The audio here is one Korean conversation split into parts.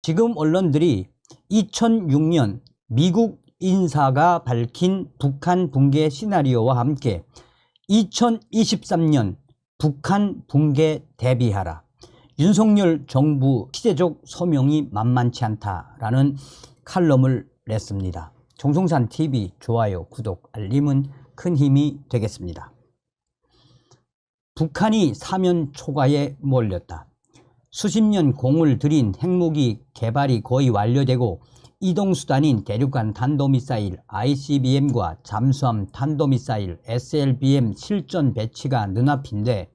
지금 언론들이 2006년 미국 인사가 밝힌 북한 붕괴 시나리오와 함께 2023년 북한 붕괴 대비하라, 윤석열 정부 시대적 소명이 만만치 않다라는 칼럼을 냈습니다. 정성산TV 좋아요, 구독, 알림은 큰 힘이 되겠습니다. 북한이 사면 초과에 몰렸다. 수십 년 공을 들인 핵무기 개발이 거의 완료되고 이동수단인 대륙간 탄도미사일 ICBM과 잠수함 탄도미사일 SLBM 실전 배치가 눈앞인데,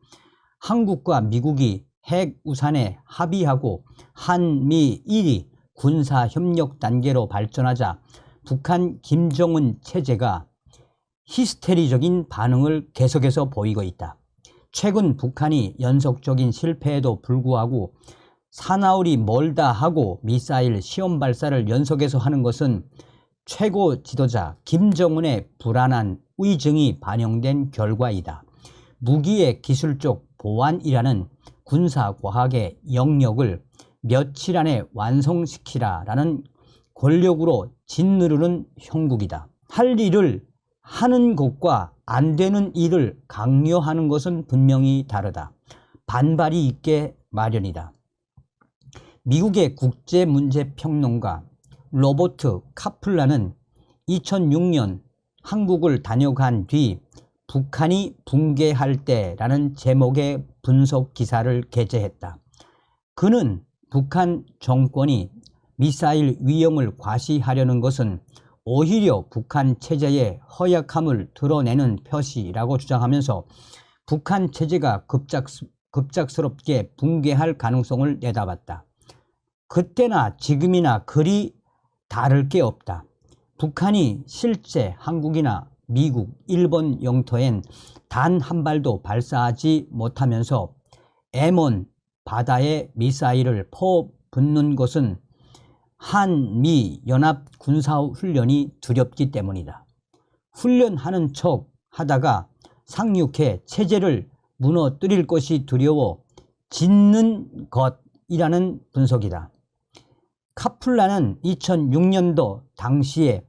한국과 미국이 핵우산에 합의하고 한미일이 군사협력 단계로 발전하자 북한 김정은 체제가 히스테리적인 반응을 계속해서 보이고 있다. 최근 북한이 연속적인 실패에도 불구하고 사나울이 멀다 하고 미사일 시험 발사를 연속해서 하는 것은 최고 지도자 김정은의 불안한 의증이 반영된 결과이다. 무기의 기술적 보완이라는 군사과학의 영역을 며칠 안에 완성시키라라는 권력으로 짓누르는 형국이다. 할 일을 하는 것과 안 되는 일을 강요하는 것은 분명히 다르다. 반발이 있게 마련이다. 미국의 국제문제평론가 로버트 카플란은 2006년 한국을 다녀간 뒤 북한이 붕괴할 때라는 제목의 분석 기사를 게재했다. 그는 북한 정권이 미사일 위험을 과시하려는 것은 오히려 북한 체제의 허약함을 드러내는 표시라고 주장하면서 북한 체제가 급작스럽게 붕괴할 가능성을 내다봤다. 그때나 지금이나 그리 다를 게 없다. 북한이 실제 한국이나 미국, 일본 영토엔 단 한 발도 발사하지 못하면서 애먼 바다에 미사일을 퍼붓는 것은 한미 연합 군사훈련이 두렵기 때문이다. 훈련하는 척 하다가 상륙해 체제를 무너뜨릴 것이 두려워 짓는 것이라는 분석이다. 카플란은 2006년도 당시에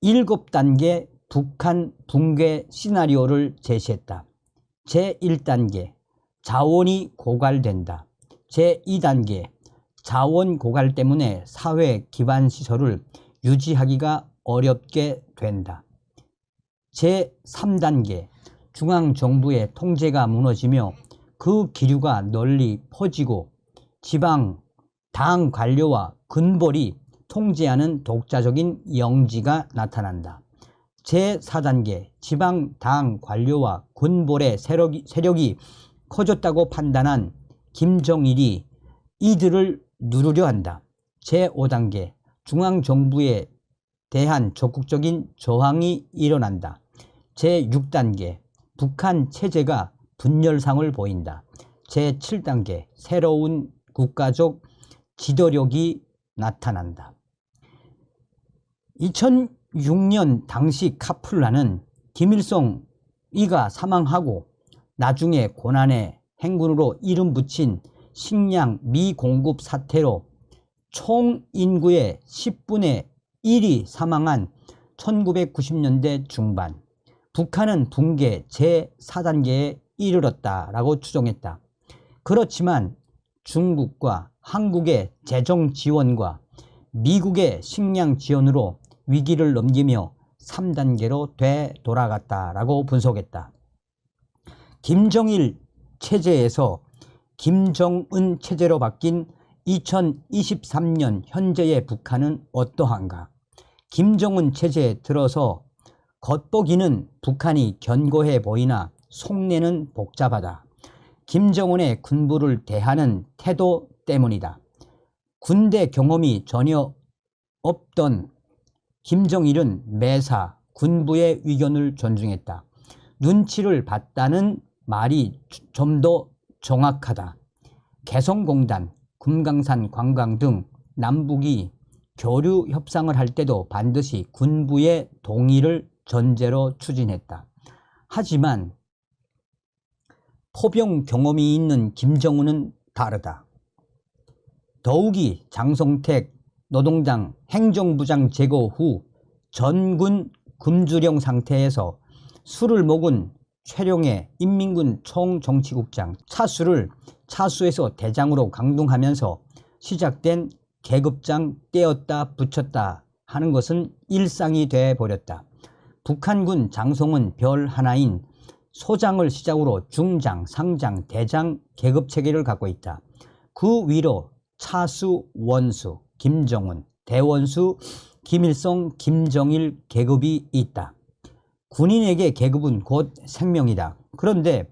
7단계 북한 붕괴 시나리오를 제시했다. 제1단계, 자원이 고갈된다. 제2단계, 자원 고갈 때문에 사회 기반 시설을 유지하기가 어렵게 된다. 제3단계, 중앙정부의 통제가 무너지며 그 기류가 널리 퍼지고 지방 당 관료와 군벌이 통제하는 독자적인 영지가 나타난다. 제4단계, 지방 당 관료와 군벌의 세력이 커졌다고 판단한 김정일이 이들을 누르려 한다. 제5단계, 중앙정부에 대한 적극적인 저항이 일어난다. 제6단계, 북한 체제가 분열상을 보인다. 제7단계, 새로운 국가적 지도력이 나타난다. 2006년 당시 카플란은 김일성이가 사망하고 나중에 고난의 행군으로 이름 붙인 식량 미공급 사태로 총 인구의 10분의 1이 사망한 1990년대 중반, 북한은 붕괴 제4단계에 이르렀다라고 추정했다. 그렇지만 중국과 한국의 재정 지원과 미국의 식량 지원으로 위기를 넘기며 3단계로 되돌아갔다라고 분석했다. 김정일 체제에서 김정은 체제로 바뀐 2023년 현재의 북한은 어떠한가? 김정은 체제에 들어서 겉보기는 북한이 견고해 보이나 속내는 복잡하다. 김정은의 군부를 대하는 태도 때문이다. 군대 경험이 전혀 없던 김정일은 매사 군부의 의견을 존중했다. 눈치를 봤다는 말이 좀 더 정확하다. 개성공단, 금강산 관광 등 남북이 교류 협상을 할 때도 반드시 군부의 동의를 전제로 추진했다. 하지만 포병 경험이 있는 김정은은 다르다. 더욱이 장성택 노동당 행정부장 제거 후 전군 금주령 상태에서 술을 먹은 최룡해 인민군 총정치국장 차수에서 대장으로 강등하면서 시작된 계급장 떼었다 붙였다 하는 것은 일상이 되어버렸다. 북한군 장성은 별 하나인 소장을 시작으로 중장, 상장, 대장 계급체계를 갖고 있다. 그 위로 차수, 원수, 김정은, 대원수, 김일성, 김정일 계급이 있다. 군인에게 계급은 곧 생명이다. 그런데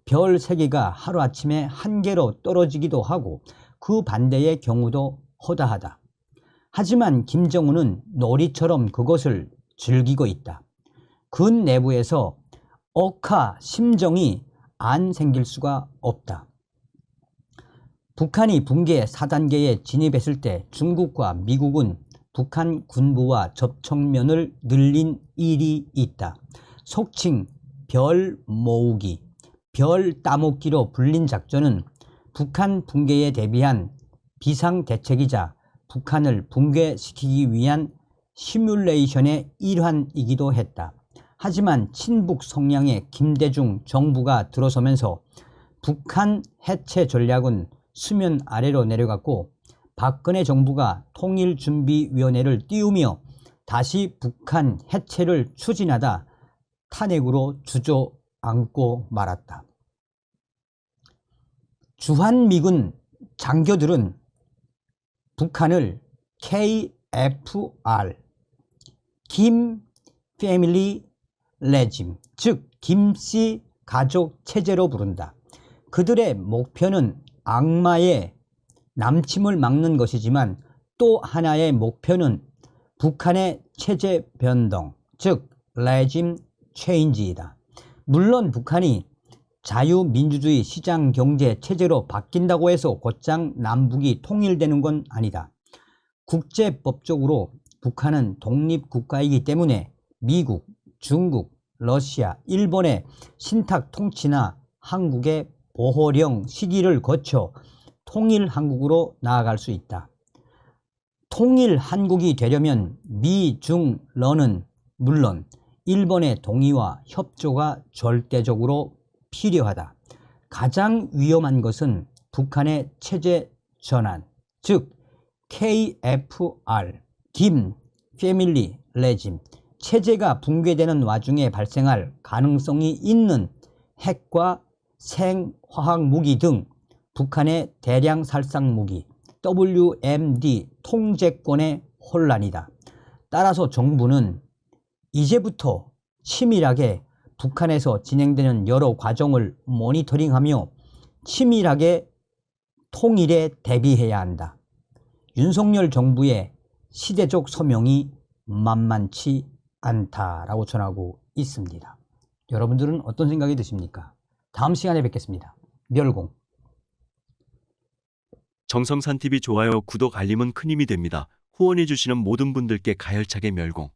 별 3개가 하루아침에 한 개로 떨어지기도 하고 그 반대의 경우도 허다하다. 하지만 김정은은 놀이처럼 그것을 즐기고 있다. 군 내부에서 억하 심정이 안 생길 수가 없다. 북한이 붕괴 4단계에 진입했을 때 중국과 미국은 북한 군부와 접촉면을 늘린 일이 있다. 속칭 별 모으기, 별 따먹기로 불린 작전은 북한 붕괴에 대비한 비상대책이자 북한을 붕괴시키기 위한 시뮬레이션의 일환이기도 했다. 하지만 친북 성향의 김대중 정부가 들어서면서 북한 해체 전략은 수면 아래로 내려갔고 박근혜 정부가 통일준비위원회를 띄우며 다시 북한 해체를 추진하다 탄핵으로 주저앉고 말았다. 주한미군 장교들은 북한을 KFR, 김 패밀리 레짐, 즉 김씨 가족 체제로 부른다. 그들의 목표는 악마의 남침을 막는 것이지만 또 하나의 목표는 북한의 체제 변동, 즉 레짐 체인지이다. 물론 북한이 자유민주주의 시장경제 체제로 바뀐다고 해서 곧장 남북이 통일되는 건 아니다. 국제법적으로 북한은 독립국가이기 때문에 미국, 중국, 러시아, 일본의 신탁 통치나 한국의 보호령 시기를 거쳐 통일 한국으로 나아갈 수 있다. 통일 한국이 되려면 미, 중, 러는 물론 일본의 동의와 협조가 절대적으로 필요하다. 가장 위험한 것은 북한의 체제 전환, 즉 KFR, 김 패밀리 레짐, 체제가 붕괴되는 와중에 발생할 가능성이 있는 핵과 생화학 무기 등 북한의 대량 살상 무기, WMD 통제권의 혼란이다. 따라서 정부는 이제부터 치밀하게 북한에서 진행되는 여러 과정을 모니터링하며 치밀하게 통일에 대비해야 한다. 윤석열 정부의 시대적 소명이 만만치 않다라고 전하고 있습니다. 여러분들은 어떤 생각이 드십니까? 다음 시간에 뵙겠습니다. 멸공. 정성산TV 좋아요, 구독, 알림은 큰 힘이 됩니다. 후원해주시는 모든 분들께 가열차게 멸공.